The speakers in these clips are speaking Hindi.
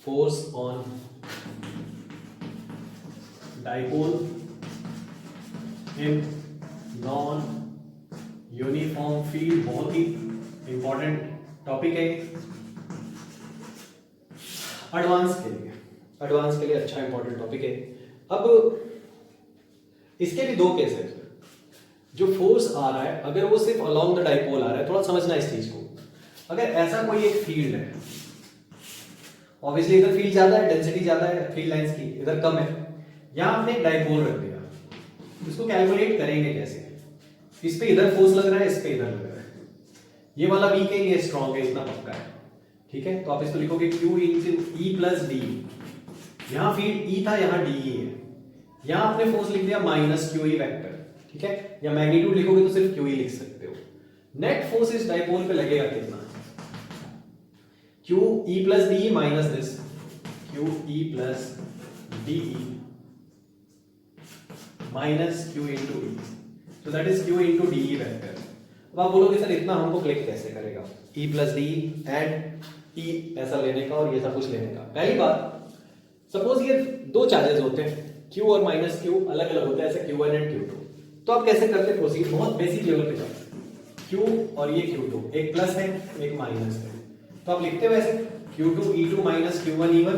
Force on dipole in non uniform field, बहुत ही इंपॉर्टेंट टॉपिक है एडवांस के लिए अच्छा इंपॉर्टेंट टॉपिक है। अब इसके भी दो केस है। जो फोर्स आ रहा है अगर वो सिर्फ अलोंग द डाइपोल आ रहा है, थोड़ा समझना इस चीज को। अगर ऐसा कोई एक फील्ड है, ऑब्वियसली इधर फील्ड ज्यादा है, डेंसिटी ज्यादा है फील्ड लाइंस की, इधर कम है, यहां आपने एक डाइपोल रख दिया, इसको कैलकुलेट करेंगे कैसे? इस पे इधर फोर्स लग रहा है, इस पे इधर लग रहा है, ये वाला वीक है, ये स्ट्रॉन्ग है, इतना पक्का है, ठीक है। तो आप इसको लिखोगे Q into E plus D. यहां फील्ड E था, यहां DE है, यहां आपने फोर्स लिख दिया माइनस QE वेक्टर, ठीक है। या मैग्नीट्यूड लिखोगे तो सिर्फ QE लिख सकते हो। नेट फोर्स इस डाइपोल पे लगेगा कितना? QE plus DE minus this QE plus DE minus Q into E, so that is Q into DE vector. अब आप बोलोगे सर इतना हमको क्लिक कैसे करेगा? E plus DE and E ऐसा लेने का और ये सब कुछ लेने का। पहली बात, सपोज ये दो चार्जेस होते हैं, Q और माइनस Q अलग अलग होता है, ऐसे Q1 एंड Q2। तो आप कैसे करते प्रोसीड? बहुत बेसिक लेवल पे जाओ। Q और ये Q2, एक प्लस है एक माइनस है, तो आप लिखते हो ऐसे Q2 E2 minus Q1 E1।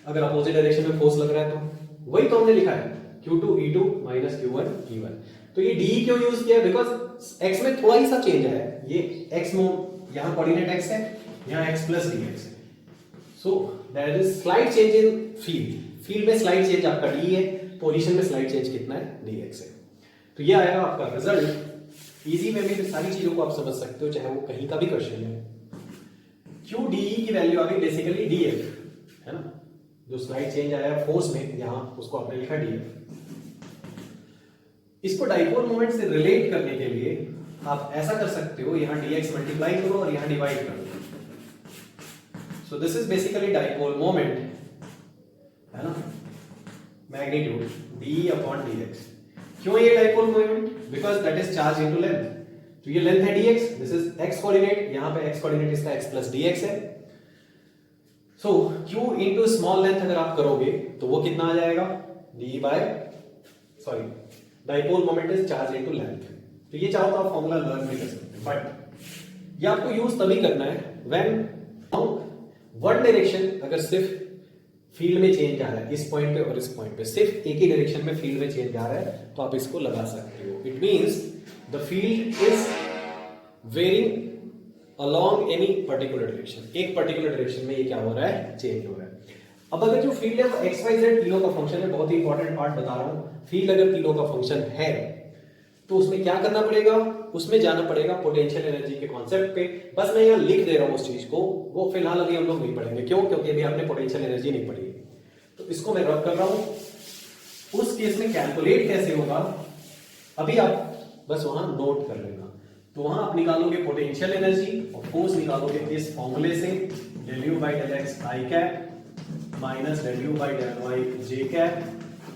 अगर अपोजिट डायरेक्शन में फोर्स लग रहा है तो वही तो हमने लिखा है Q2 E2 minus Q1 E1। तो ये DE क्यों यूज किया? बिकॉज x में थोड़ा ही सा चेंज है, ये x में यहां कोऑर्डिनेट x है, यहां x प्लस dx है, so there is slight change in field में स्लाइट चेंज आपका DE है, पोजीशन में स्लाइट चेंज कितना है? dx है। तो ये आएगा आपका रिजल्ट। इजी वे में सारी चीजों को आप समझ सकते हो, चाहे वो कहीं का भी क्वेश्चन है। QDE की वैल्यू आ गई बेसिकली df, है ना, जो स्लाइट चेंज आया फोर्स में यहां उसको आपने लिखा df। इसको डाइपोल मोमेंट से रिलेट करने के लिए आप ऐसा कर सकते हो, यहां dx मल्टीप्लाई करो और यहां डिवाइड करो। सो this is basically dipole moment, है ना, मैग्नीट्यूड d अपॉन dx। क्यों ये dipole moment? Because that is charge into length. तो ये लेंथ है dx, this is x coordinate, यहां पे x कोऑर्डिनेट इसका x प्लस dx है। सो q इनटू स्मॉल लेंथ अगर आप करोगे तो वो कितना आ जाएगा? d bye dipole moment is charge into length. तो ये चाहो तो आप फॉर्मूला लर्न भी कर सकते हैं, बट ये आपको यूज तभी करना है व्हेन वन डायरेक्शन अगर सिर्फ फील्ड में चेंज आ रहा है, इस पॉइंट पे और इस पॉइंट पे सिर्फ एक ही डायरेक्शन में फील्ड में चेंज आ रहा है, तो आप इसको लगा सकते हो। It means the field is varying along any particular direction, एक पर्टिकुलर डायरेक्शन में ये क्या हो रहा है? चेंज हो रहा है। अब अगर जो फील्ड है वो एक्स वाई जेड तीनों का फंक्शन है, बहुत ही इंपॉर्टेंट पार्ट बता रहा हूं। फील्ड अगर तीनों का फंक्शन है तो उसमें क्या करना पड़ेगा? उसमें जाना पड़ेगा पोटेंशियल एनर्जी के कॉन्सेप्ट पे। बस मैं यहां लिख दे रहा हूं उस चीज को, वो फिलहाल अभी हम लोग नहीं पढ़ेंगे। क्यों? क्योंकि अभी आपने पोटेंशियल एनर्जी नहीं पढ़ी। तो इसको मैं रब कर रहा हूं। उस केस में कैलकुलेट कैसे होगा अभी आप बस वहां नोट कर लेना। तो वहां आप निकालोगे पोटेंशियल एनर्जी और फोर्स निकालोगे इस फॉर्मूले से, del u by del x I cap minus del u by del y j cap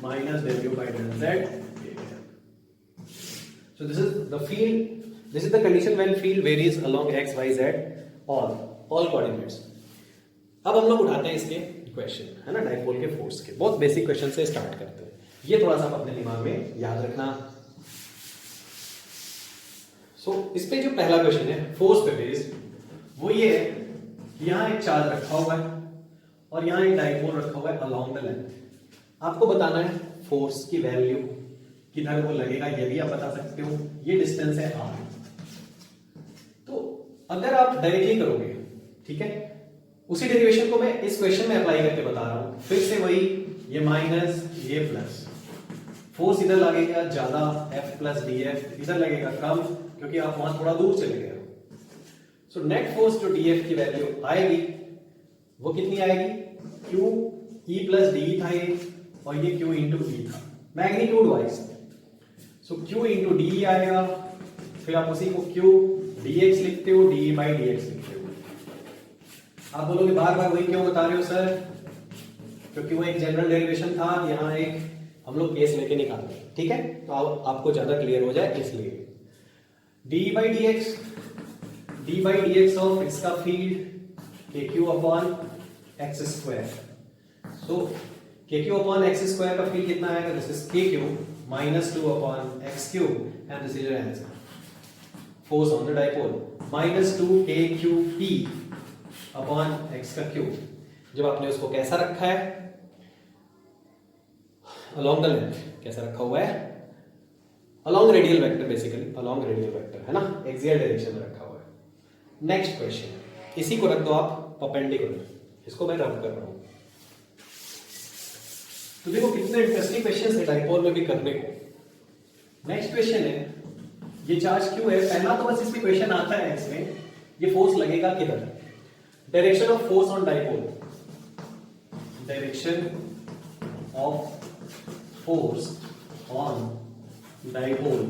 minus del u by del z k cap. So this is the field, this is the condition when field varies along x y z all coordinates। अब हम लोग उठाते हैं इसके क्वेश्चन, है ना, डाइपोल के फोर्स के। बहुत बेसिक क्वेश्चन से स्टार्ट करते हैं, ये थोड़ा सा आप अपने दिमाग में याद रखना। इस पे जो पहला क्वेश्चन है फोर्स पे बेस्ड, वो ये है कि यहां एक चार्ज रखा हुआ है और यहां एक डाइपोल रखा हुआ है अलोंग द लेंथ। आपको बताना है फोर्स की वैल्यू किधर वो लगेगा, ये भी आप बता सकते हो। ये डिस्टेंस है r। तो अगर आप डायरेक्टली करोगे, ठीक है, उसी डेरिवेशन को मैं इस क्वेश्चन में अप्लाई करके बता रहा हूं। फिर से वही, ये माइनस ये प्लस, फोर्स इधर लगेगा ज्यादा F प्लस dF, इधर लगेगा कम क्योंकि आप वहां थोड़ा दूर चले गए हो। सो नेट फोर्स जो dF की वैल्यू आएगी वो कितनी आएगी? Q E प्लस डी था ये, और ये Q इंटू E था मैग्नीट्यूड वाइज। सो Q इंटू डी आएगा, फिर आप उसी को Q dx लिखते हो, डी बाई डी एक्स लिखते हो। आप बोलोगे बार बार वही क्यों बता रहे हो सर? क्योंकि वो एक जनरल डेरिवेशन था, यहाँ एक हम लोग केस लेके निकाल रहे हैं, ठीक है, तो आपको ज्यादा क्लियर हो जाए इसलिए। D by D x of इसका फील्ड के क्यू अपॉन एक्स स्क्वायर। सो के क्यू अपॉन एक्स स्क्वायर का फील्ड कितना आएगा? दिस इज के Q minus 2 upon x Q and this is your answer. Force on the dipole minus 2 के क्यू पी अपॉन एक्स का क्यूब। जब आपने उसको कैसा रखा है? अलोंग द लेंथ कैसा रखा हुआ है? Along radial vector, basically along radial vector है ना, एक्सियल डायरेक्शन में रखा हुआ है। नेक्स्ट क्वेश्चन, इसी को रख दो आप परपेंडिकुलर, इसको मैं रब कर रहा हूं। तो देखो कितने इंटरेस्टिंग क्वेश्चन है डाइपोल में भी करने को। नेक्स्ट क्वेश्चन है, ये चार्ज क्यों है? पहला तो बस इसमें क्वेश्चन आता है इसमें, ये फोर्स लगेगा किधर? Direction of force on dipole, direction of force on dipole.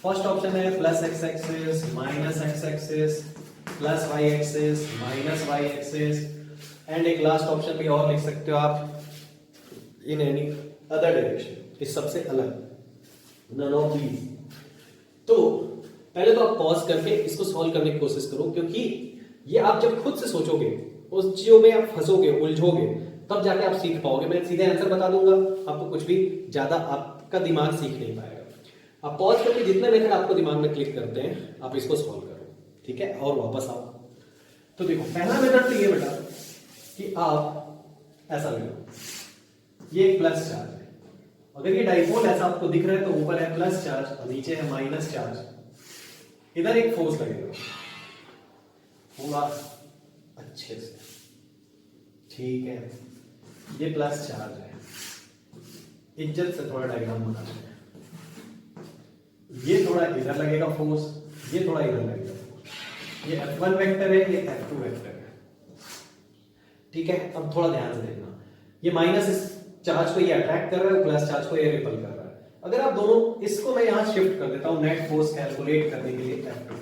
First option है plus x axis minus x axis plus y axis minus y axis, and एक लास्ट ऑप्शन भी और लिख सकते हो आप, इन एनी अदर डायरेक्शन, इस सबसे अलग, नन ऑफ दीज। तो पहले तो आप पॉज करके इसको सॉल्व करने की कोशिश करो, क्योंकि ये आप जब खुद से सोचोगे उस चीजों में आप फंसोगे, उलझोगे, तब जाके आप सीख पाओगे। मैं सीधे आंसर बता दूंगा, आपको कुछ भी ज्यादा आपका दिमाग सीख नहीं पाएगा। आप पॉज करके जितने मेथड आपको दिमाग में क्लिक करते हैं आप इसको सॉल्व करो, ठीक है, और वापस आओ। तो देखो पहला मेथड तो ये बेटा कि आप ऐसा ले लो, ये एक प्लस चार्ज है, अगर ये डाइपोल ऐसा आपको दिख रहा है तो ऊपर है प्लस चार्ज और नीचे है माइनस चार्ज, इधर एक फोर्स लगेगा पूरा अच्छे से, ठीक है, ये प्लस चार्ज है, इज्जत से थोड़ा डायग्राम बना लें, ये थोड़ा इधर लगेगा फोर्स, ये थोड़ा इधर लगेगा फोर्स, ये F1 वेक्टर है, ये F2 वेक्टर है, ठीक है। अब थोड़ा ध्यान से देखना, ये माइनस इस चार्ज को ये अट्रैक्ट कर रहा है, प्लस चार्ज को ये रिपल कर रहा है। अगर आप दोनों, इसको मैं यहां शिफ्ट कर देता हूं नेट फोर्स कैलकुलेट करने के लिए F2,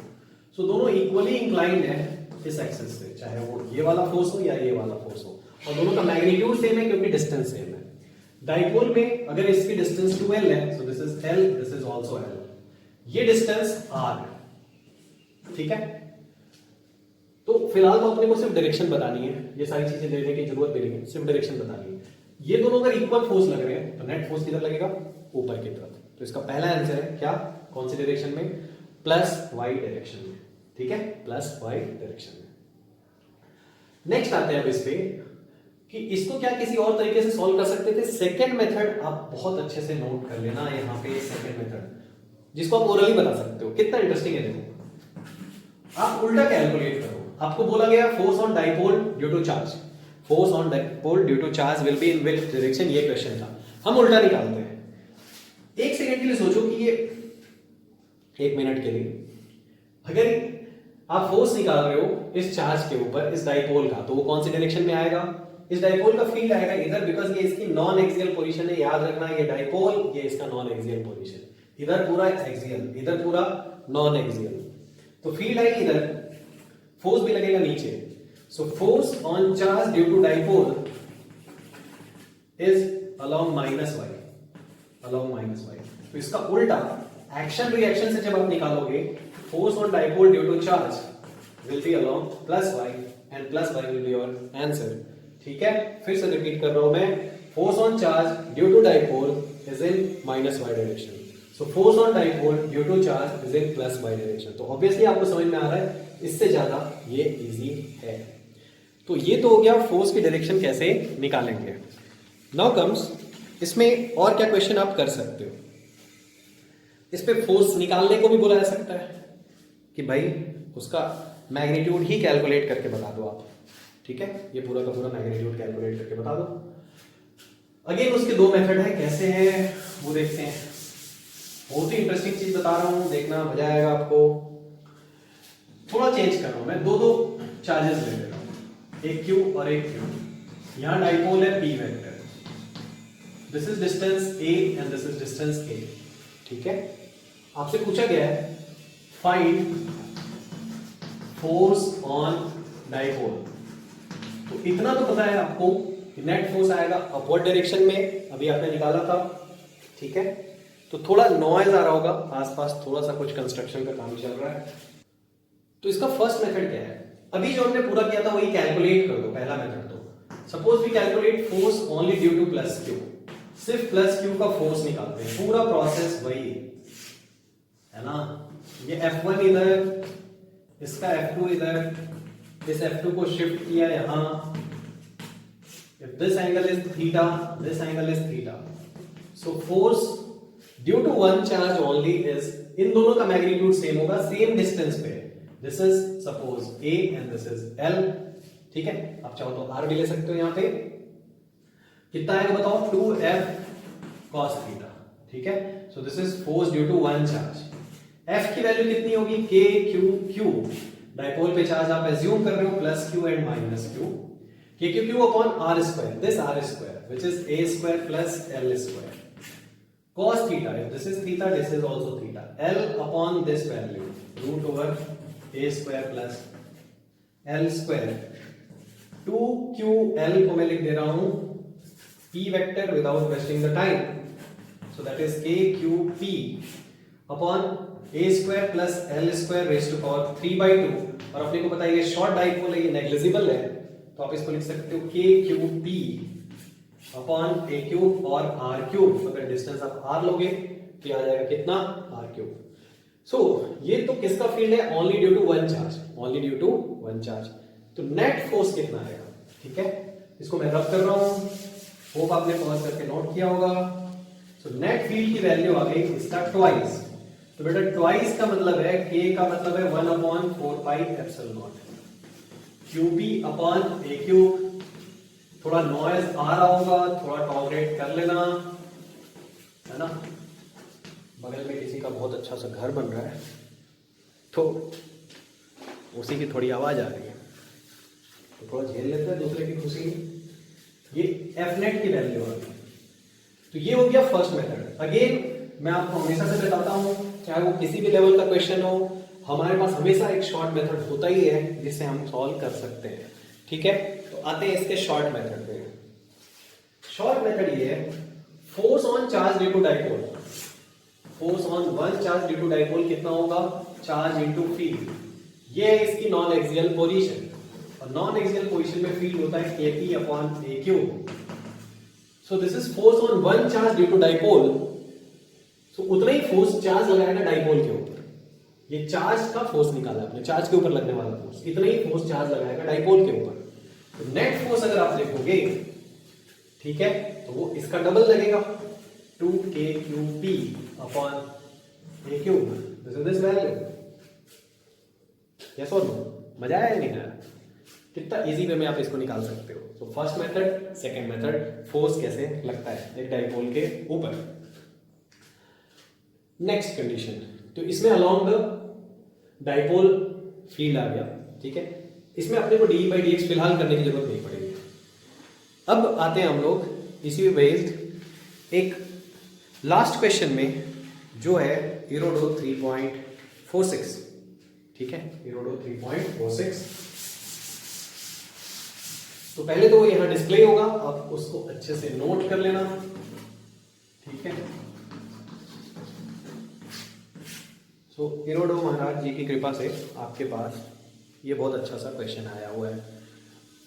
सो दोनों इक्वली इंक्लाइंड है इस एक्सिस से, चाहे वो ये वाला फोर्स हो या ये वाला फोर्स हो, और दोनों का मैग्नीट्यूड सेम है क्योंकि डिस्टेंस सेम है। डाइपोल में अगर इसकी डिस्टेंस 2l है, सो this is l, this is also l, ये डिस्टेंस r है, ठीक है। तो फिलहाल तो अपने को सिर्फ डायरेक्शन बतानी है, ये सारी चीजें देने की जरूरत भी नहीं है, सिर्फ डायरेक्शन बतानी है। ये दोनों अगर इक्वल फोर्स लग रहे हैं तो नेट फोर्स किधर लगेगा? ऊपर की तरफ। तो इसका पहला आंसर है क्या? कौन सी डायरेक्शन में? प्लस वाई डायरेक्शन में, ठीक है, प्लस वाई डायरेक्शन में। नेक्स्ट आते हैं अब इस पे कि इसको क्या किसी और तरीके से सॉल्व कर सकते थे। सेकंड मेथड आप बहुत अच्छे से नोट कर लेना, यहां पे सेकंड मेथड जिसको आप ओरली बता सकते हो, कितना इंटरेस्टिंग है देखो। आप उल्टा कैलकुलेट करो, आपको बोला गया force on dipole due to charge, force on dipole due to charge will be in which direction, ये क्वेश्चन था। हम उल्टा निकालते हैं। एक सेकंड के लिए सोचो कि ये, एक मिनट के लिए, अगर आप फोर्स निकाल रहे हो इस चार्ज के ऊपर, इस डाइपोल का, तो वो कौन सी डायरेक्शन में आएगा? इस डाइपोल का फील्ड आएगा इधर, बिकॉज ये इसकी नॉन एक्सियल पोजीशन है, याद रखना, ये डाइपोल, ये इसका नॉन एक्सियल पोजीशन, इधर पूरा एक्सियल, इधर पूरा नॉन एक्सियल, तो फील्ड आएगी इधर, फोर्स भी लगेगा नीचे। So force on charge due to dipole is along minus Y, along minus Y. तो इसका उल्टा एक्शन रिएक्शन से जब आप निकालोगे, force on dipole due to charge will be along plus Y and plus Y will be your answer, ठीक है। फिर से रिपीट कर रहा हूं मैं, force on charge due to dipole is in minus Y direction, so force on dipole due to charge is in plus Y direction. तो ऑब्वियसली आपको समझ में आ रहा है, इससे ज्यादा ये इजी है। तो ये तो हो गया फोर्स की डायरेक्शन कैसे निकालेंगे। नाउ कम्स, इसमें और क्या क्वेश्चन आप कर सकते हो। इस पे फोर्स निकालने को भी बोला जा सकता है कि भाई उसका मैग्नीट्यूड ही कैलकुलेट करके बता दो आप, ठीक है, ये पूरा का पूरा मैग्नीट्यूड कैलकुलेट करके बता दो। अगेन उसके दो मेथड है, कैसे हैं वो देखते हैं। बहुत ही इंटरेस्टिंग चीज बता रहा हूं, देखना मजा आएगा आपको। थोड़ा चेंज कर रहा हूं मैं, दो दो चार्जेस ले ले रहा हूं, एक क्यू और एक क्यू। यहां डाइपोल है p vector, this is distance a and this is distance a, ठीक है। आपसे पूछा गया है फाइंड फोर्स ऑन डाइपोल, तो इतना तो पता है आपको कि नेट फोर्स आएगा अपवर्ड डायरेक्शन में, अभी आपने निकाला था, ठीक है। तो थोड़ा नॉइज आ रहा होगा आसपास, थोड़ा सा कुछ कंस्ट्रक्शन का काम चल रहा है। तो इसका फर्स्ट मेथड क्या है अभी जो हमने पूरा किया था वही कैलकुलेट कर दो, पहला मेथड। तो suppose we calculate force only due to plus Q, सिर्फ प्लस क्यू का फोर्स निकालते हैं, पूरा प्रोसेस वही है ना। ये F1 इधर, इसका F2 इधर, इस F2 को शिफ्ट किया यहां। If this angle is theta, this angle is theta. So force due to one charge only is, इन दोनों का मैग्नीट्यूड सेम होगा, सेम डिस्टेंस पे। This is suppose A and this is L, ठीक है। आप चाहो तो R भी ले सकते हो यहाँ पे। कितना आएगा बताओ, 2F cos theta, ठीक है। So this is force due to one charge. F की वैल्यू कितनी होगी, K Q Q, डाइपोल पे चार्ज आप एज्यूम कर रहे हो, plus Q and minus Q, K Q Q upon R square, this R square which is A square plus L square, cos theta, if this is theta, this is also theta, L upon this value, root over A square plus L square, 2QL को मैं लिख दे रहा हूं P vector without wasting the time, so that is KQP upon A square plus L square raised to power 3/2, और अपने को पता है ये शॉर्ट डाइपोल है, ये नेग्लिजिबल है, तो आप इसको लिख सकते हो KQP अपॉन AQ और RQ, अगर डिस्टेंस आप R लोगे तो आ जाएगा कितना, RQ। सो ये तो किसका फील्ड है, only due to one charge, only due to one charge. तो नेट फोर्स कितना आएगा, ठीक है, इसको मैं रब कर रहा हूं, होप आपने पॉज करके नोट किया होगा। सो नेट फील्ड की वैल्यू आ गई इसका ट्वाइस, तो बेटा ट्वाइस का मतलब है, K का मतलब है 1/4πε0, QP अपॉन AQ, थोड़ा नॉइज आ रहा होगा, थोड़ा टॉलरेट कर लेना, है ना। बगल में किसी का बहुत अच्छा सा घर बन रहा है तो उसी की थोड़ी आवाज आ रही है, तो थोड़ा झेल लेते हैं दूसरे की खुशी। ये F नेट की वैल्यू आ गई, तो ये हो गया फर्स्ट मेथड। अगेन मैं आपको हमेशा से बताता हूं, चाहे वो किसी भी लेवल का क्वेश्चन हो, हमारे पास हमेशा एक शॉर्ट मेथड होता ही है जिससे हम सॉल्व कर सकते हैं, ठीक है। तो आते हैं इसके शॉर्ट मेथड पे। शॉर्ट मेथड ये है, force on charge due to dipole, force on one charge due to dipole कितना होगा, चार्ज इनटू फील्ड, ये है इसकी नॉन एक्सियल पोजीशन, और नॉन एक्सियल पोजीशन में फील्ड होता है KP upon AQ। So this is force on one charge due to dipole, so उतना ही फोर्स चार्ज लगाएगा डाइपोल के ऊपर, ये चार्ज का फोर्स निकाला आपने, चार्ज के ऊपर लगने वाला फोर्स, इतना ही फोर्स चार्ज लगाएगा डाइपोल के ऊपर। तो नेट फोर्स अगर आप देखोगे, ठीक है, तो वो इसका डबल लगेगा, 2KQP upon AQ, this is this value. Yes और नो, मजा आया नहीं आया, कितना इजी वे में आप इसको निकाल सकते हो। तो first method, second method, force कैसे लगता है एक डाइपोल के ऊपर। नेक्स्ट कंडीशन, तो इसमें अलोंग द डाइपोल फील्ड आ गया, ठीक है, इसमें अपने को dE/dx फिलहाल करने की जरूरत नहीं पड़ेगी। अब आते हैं हम लोग इसी पे बेस्ड एक लास्ट क्वेश्चन में, जो है इरोडो 3.46, ठीक है, इरोडो 3.46। तो पहले तो यहां डिस्प्ले होगा, आप उसको अच्छे से नोट कर लेना, ठीक है। तो इरोडो महाराज जी की कृपा से आपके पास ये बहुत अच्छा सा क्वेश्चन आया हुआ है।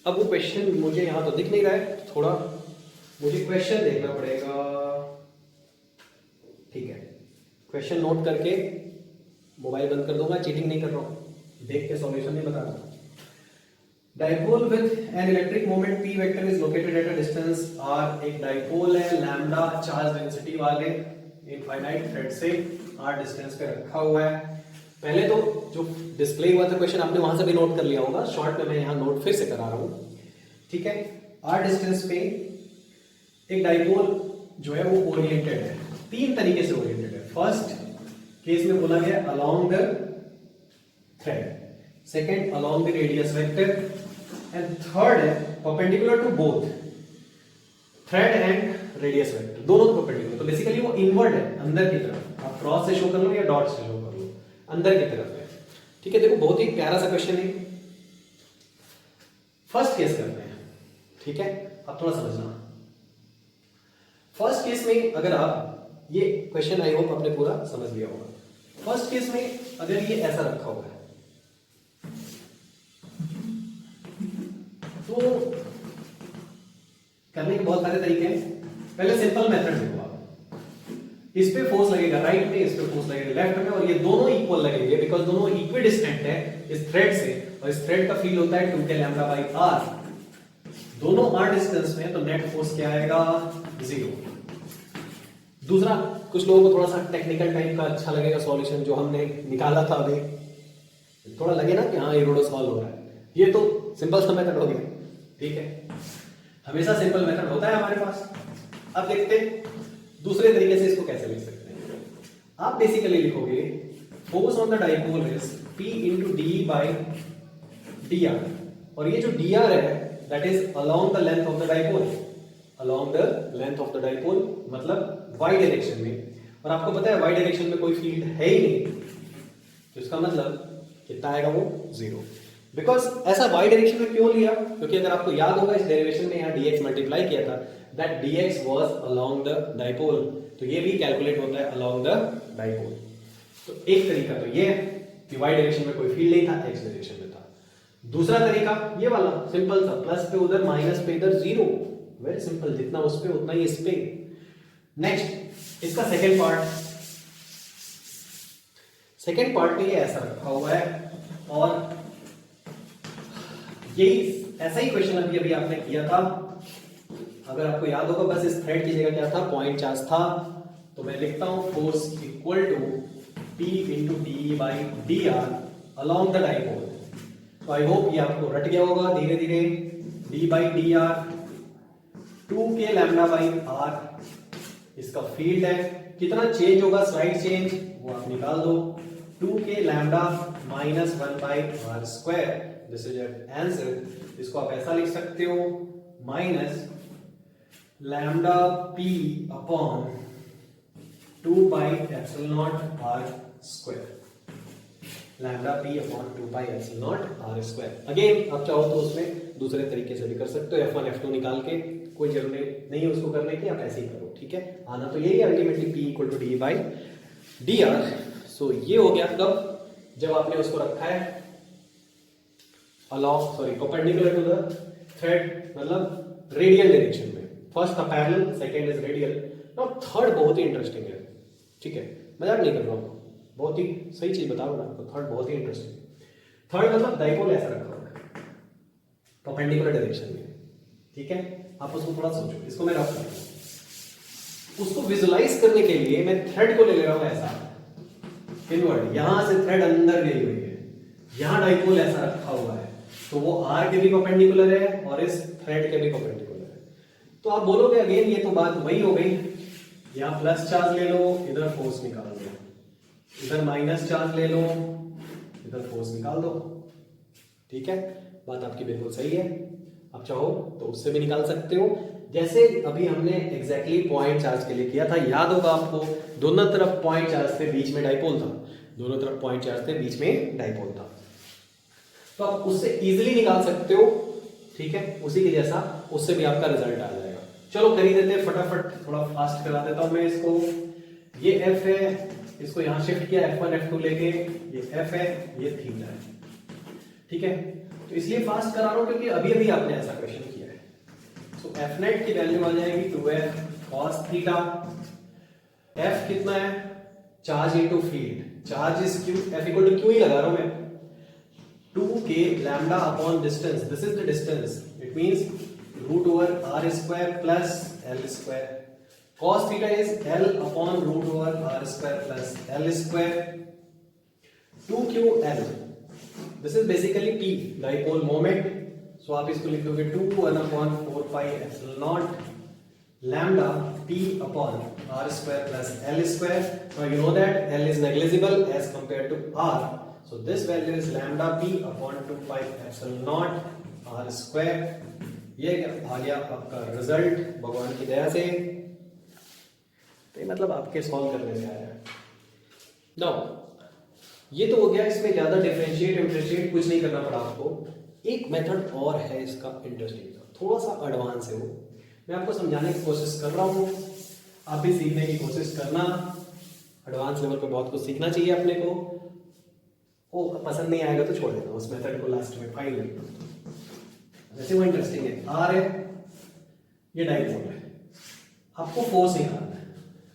अब वो क्वेश्चन मुझे यहाँ तो दिख नहीं रहा है, थोड़ा मुझे क्वेश्चन देखना पड़ेगा, ठीक है। क्वेश्चन नोट करके मोबाइल बंद कर दूंगा, चीटिंग नहीं कर रहा हूँ, देख के सॉल्यूशन नहीं बता रहा। Dipole with an electric moment P vector is located at a distance R, एक डाइपोल है लैम्डा चार्ज डेंसिटी वाले इनफाइनाइट थ्रेड से R डिस्टेंस पे रखा हुआ है। पहले तो जो डिस्प्ले हुआ था क्वेश्चन आपने वहां से भी नोट कर लिया होगा, शॉर्ट में मैं यहाँ नोट फिर से करा रहा हूँ, ठीक है। R डिस्टेंस पे एक डाइपोल जो है वो ओरिएंटेड है, तीन तरीके से ओरिएंटेड है। फर्स्ट केस में बोला गया along the thread, second along the radius vector, and third है perpendicular to both thread and radius vector, दोनों परपेंडिकुलर। तो बेसिकली वो इनवर्ड है, अंदर की तरफ, आप क्रॉस से शो कर लो या डॉट से शो कर लो, अंदर की तरफ है, ठीक है। देखो बहुत ही प्यारा सा क्वेश्चन है। फर्स्ट केस करते हैं, ठीक है, अब थोड़ा समझना। फर्स्ट केस में अगर आप, ये क्वेश्चन आई होप आपने पूरा समझ लिया होगा। फर्स्ट केस में अगर ये ऐसा रखा हुआ है, तो करने के बहुत सारे तरीके हैं। पहले सिंपल मेथड देखो आप, इस पे फोर्स लगेगा राइट में, इस पे फोर्स लगेगा लेफ्ट में, और ये दोनों इक्वल लगेंगे बिकॉज दोनों इक्विडिस्टेंट है इस थ्रेड से, और इस थ्रेड का फील्ड होता है 2k लैम्डा बाई r। दोनों r डिस्टेंस में, तो नेट फोर्स क्या आएगा 0। दूसरा, कुछ लोगों को थोड़ा सा टेक्निकल टाइप का अच्छा लगेगा सॉल्यूशन जो हमने निकाला था अभी, थोड़ा लगे ना कि हाँ ये रोडो सॉल्व हो रहा है, ये तो सिंपल सा मेथड हो गया, ठीक है, हमेशा सिंपल मेथड होता है हमारे पास। अब देखते हैं दूसरे तरीके से इसको कैसे लिख सकते हैं। आप बेसिकली लिखोगे force on the dipole is P into d by dr, और ये जो dr है that is along the length of the dipole, along the length of the dipole मतलब y डायरेक्शन में, और आपको पता है y डायरेक्शन में कोई फील्ड है ही नहीं, तो इसका मतलब कितना आएगा वो 0। बिकॉज ऐसा y डायरेक्शन में क्यों लिया, क्योंकि अगर आपको याद होगा इस डेरिवेशन में यहाँ dx मल्टीप्लाई किया था, that dx was along the dipole, तो ये भी कैलकुलेट होता है अलोंग द डाइपोल। तो एक तरीका तो ये है कि y डायरेक्शन में कोई फील्ड नहीं था, x डायरेक्शन में था। दूसरा तरीका ये वाला सिंपल सा, प्लस पे उधर माइनस पे इधर 0, वेरी सिंपल, जितना उस पे उतना ही इस पे। नेक्स्ट इसका सेकेंड पार्ट में ये ऐसा रखा हुआ है, और यही ऐसा ही क्वेश्चन अभी आपने किया था, अगर आपको याद होगा, बस इस थ्रेड की जगह क्या था, पॉइंट चार्ज था, तो मैं लिखता हूं force equal to P into D by D R along the dipole. तो आई होप ये आपको रट गया होगा धीरे धीरे, d by D R 2k lambda by r, इसका फील्ड है, कितना चेंज होगा स्लाइड चेंज वो आप निकाल दो, 2k lambda minus 1 by r square, this is answer. इसको आप ऐसा लिख सकते हो minus lambda p upon 2 pi epsilon not r square, lambda p upon 2 pi epsilon not r square. Again आप चाहो तो उसमें दूसरे तरीके से भी कर सकते हो, f1 f2 निकाल के, कोई जरूरत नहीं है उसको करने की, आप ऐसे ही करो, ठीक है। आना तो यही ultimately p equal to d by D r. So ये हो गया कब, जब आपने उसको रखा है along perpendicular to the thread, मतलब रेडियल डायरेक्शन में। फर्स्ट था parallel, second is radial. Now third बहुत ही इंटरेस्टिंग है, ठीक है, मजाक नहीं कर रहा हूं, बहुत ही सही चीज बता रहा हूं आपको, थर्ड बहुत ही इंटरेस्टिंग। थर्ड मतलब डाइपोल ऐसा रखा हुआ है परपेंडिकुलर डायरेक्शन में, ठीक है। आप उसको थोड़ा सोचो, इसको मैं रख, उसको विजुलाइज करने के लिए मैं थ्रेड को ले रहा हूं ऐसा इनवर्ड, यहां से थ्रेड अंदर गई हुई है, यहां डाइपोल ऐसा रखा हुआ है, तो वो r के भी परपेंडिकुलर है और इस थ्रेड के भी परपेंडिकुलर है। तो आप बोलोगे अगेन ये तो बात वही हो गई, यहां प्लस चार्ज ले लो, इधर फोर्स निकाल दो, इधर माइनस चार्ज ले लो, इधर फोर्स निकाल दो, ठीक है, बात आपकी बिल्कुल सही है। आप चाहो तो उससे भी निकाल सकते हो, जैसे अभी हमने एग्जैक्टली पॉइंट चार्ज के लिए किया था, याद होगा आपको, दोनों तरफ पॉइंट चार्ज थे, बीच में डाइपोल था, दोनों तरफ पॉइंट चार्ज थे, बीच में डाइपोल था, तो आप उससे इजीली निकाल सकते हो, ठीक है, उसी के जैसा, उससे भी आपका रिजल्ट आ जाएगा। चलो कर ही देते हैं फटाफट, थोड़ा फास्ट करा देता हूं मैं इसको। ये f है, इसको यहां शिफ्ट किया f1 f2 लेके, ये f है, ये थीटा है, ठीक है। तो इसलिए फास्ट करा रहा हूं क्योंकि अभी अभी आपने ऐसा क्वेश्चन किया है। तो f नेट की वैल्यू आ जाएगी 2f cos थीटा, f कितना है, charge into field, charge is q, f equal to q ही लगा रहा हूं मैं, 2k lambda upon distance, this is the distance, it means root over r square plus l square, cos theta is l upon root over r square plus l square, 2ql, this is basically p, dipole moment, so आप इसको लिख दोगे 2 1 upon 4 pi epsilon naught lambda p upon r square plus l square. Now you know that l is negligible as compared to r, so this value is lambda p upon 2 pi epsilon naught r square. ये आ गया आपका रिजल्ट भगवान की दया से, तो मतलब आपके सॉल्व करने से आया है। नाउ ये तो हो गया, इसमें ज्यादा डिफरेंशिएट कुछ नहीं करना पड़ा आपको। एक मेथड और है इसका इंटरेस्टिंग, थोड़ा सा एडवांस है वो, मैं आपको समझाने की कोशिश कर रहा हूँ, आप भी सीखने की कोशिश करना। एडवांस लेवल पे बहुत कुछ सीखना चाहिए अपने को, वो पसंद नहीं आएगा तो छोड़ देना उस मेथड को, लास्ट में फाइनल। वैसे वो इंटरेस्टिंग है, आर है, ये डाइपोल है, आपको फोर्स निकालना है।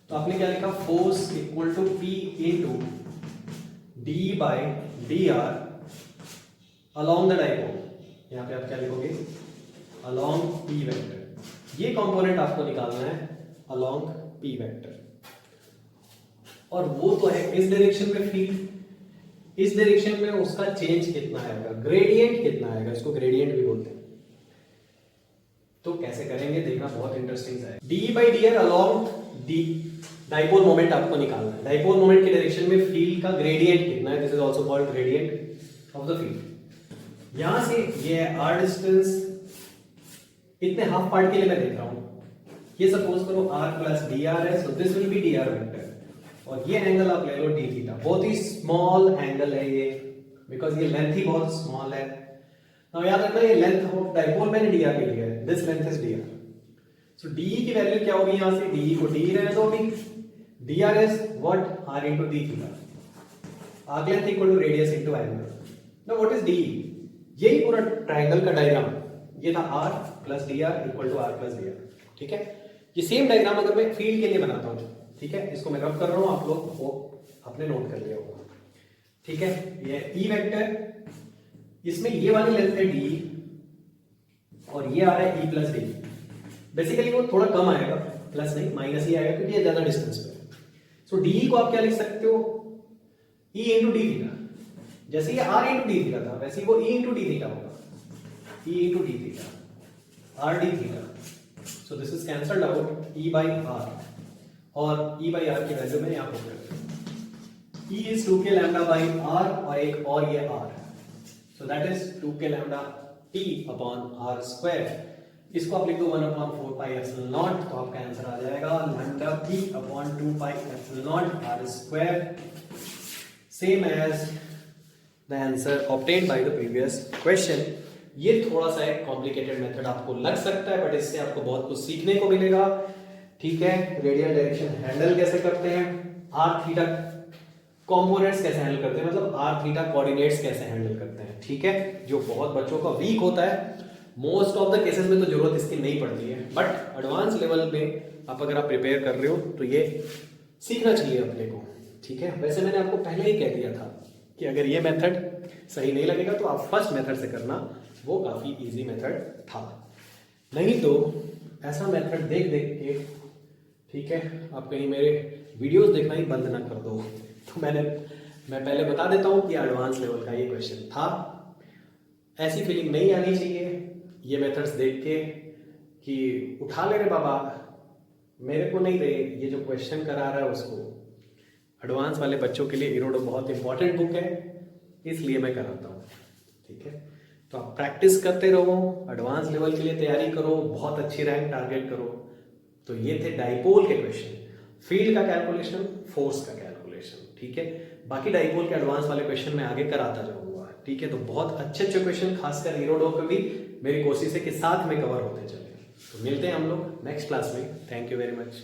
तो आपने क्या लिखा, force equal to P into D by D R along the dipole. यहां पे आप क्या लिखोगे, अलॉन्ग पी वेक्टर। ये कंपोनेंट आपको निकालना है अलॉन्ग पी वेक्टर, और वो तो है इस डायरेक्शन में फील्ड, इस डायरेक्शन में उसका चेंज कितना आएगा, ग्रेडियंट कितना आएगा, इसको ग्रेडियंट भी बोलते हैं। तो कैसे करेंगे देखना, बहुत इंटरेस्टिंग है। D by D R along D dipole moment आपको निकालना है। डाइपोल मोमेंट के डायरेक्शन में फील्ड का ग्रेडियंट कितना है, this is also called gradient of the field. यहां से ये आर डिस्टेंस, इतने हाफ पार्ट के लिए मैं देख रहा हूं, ये सपोज करो आर प्लस डी आर है, so this will be D R vector, और ये एंगल आप ले लो डी थीटा। बहुत ही स्मॉल एंगल है ये, बिकॉज ये लेंथ ही बहुत स्मॉल है। नाउ याद रखना, ये लेंथ ऑफ डाइपोल मैंने डी आर ले लिया है, this length is D r. So D की वैल्यू क्या होगी, यहां से डी को डी रहने दो अभी, D R is what, R into D theta, arc length equal to radius into angle. Now what is D, यही पूरा ट्रायंगल का डायग्राम, ये था R plus D R equal to R plus D R, ठीक है। ये सेम डायग्राम अगर मैं फील्ड के लिए बनाता हूं, ठीक है, इसको मैं रब कर रहा हूं, आप लोग वो अपने नोट कर लिया होगा, ठीक है। ये ई वेक्टर, इसमें ये वाली लेंथ है डी, और ये आ रहा है ई प्लस डी। बेसिकली वो थोड़ा कम आएगा, प्लस नहीं माइनस ही आएगा, क्योंकि ये ज्यादा डिस्टेंस पे है। सो डी को आप क्या लिख सकते हो, ई इंटू डी थीटा। जैसे ये आर इंटू डी थीटा था, वैसे वो ई इंटू डी थीटा होगा, E into D theta, R D theta. So this is cancelled out, E by R, और ई बाई आर की वैल्यू में यहां पुट करते हैं। E is 2k lambda by R, और एक और ये R, so that is 2k lambda T upon R square. इसको आप लिख दो 1/4 पाई एप्सिलॉन नॉट, तो आपका आंसर आ जाएगा lambda T upon 2 pi epsilon naught R square, same as the answer obtained by the previous question. ये थोड़ा सा एक कॉम्प्लिकेटेड मेथड आपको लग सकता है, बट इससे आपको बहुत कुछ सीखने को मिलेगा, ठीक है। रेडियल डायरेक्शन हैंडल कैसे करते हैं, आर थीटा कंपोनेंट्स कैसे हैंडल करते हैं, मतलब आर थीटा कोऑर्डिनेट्स कैसे हैंडल करते हैं, ठीक है। जो बहुत बच्चों का वीक होता है, मोस्ट ऑफ द केसेस में तो जरूरत इसकी नहीं पड़ती है, बट एडवांस लेवल में आप अगर आप प्रिपेयर कर रहे हो तो ये सीखना चाहिए अपने को, ठीक है। वैसे मैंने आपको पहले ही कह दिया था कि अगर ये मेथड सही नहीं लगेगा तो आप फर्स्ट मेथड से करना, वो काफी इजी मेथड था। नहीं तो ऐसा मेथड देख देख के, ठीक है, आप कहीं मेरे वीडियोस देखना ही बंद ना कर दो। तो मैं पहले बता देता हूं कि एडवांस लेवल का ये क्वेश्चन था, ऐसी फीलिंग नहीं आनी चाहिए ये मेथड्स देख के कि उठा ले रे बाबा, मेरे को नहीं दे, ये जो क्वेश्चन करा रहा है उसको। एडवांस वाले बच्चों के लिए इरोडो बहुत इंपॉर्टेंट बुक है, इसलिए मैं कराता हूँ, ठीक है। तो आप प्रैक्टिस करते रहो, एडवांस लेवल के लिए तैयारी करो, बहुत अच्छी रैंक टारगेट करो। तो ये थे डाइपोल के क्वेश्चन, फील्ड का कैलकुलेशन, फोर्स का कैलकुलेशन, ठीक है। बाकी डाइपोल के एडवांस वाले क्वेश्चन मैं आगे कराता जाऊंगा, ठीक है। तो बहुत अच्छे अच्छे क्वेश्चन, खासकर इरोडो पे भी मेरी कोशिश है कि साथ में कवर होते चले। तो मिलते हैं हम लोग नेक्स्ट क्लास में। Thank you very much.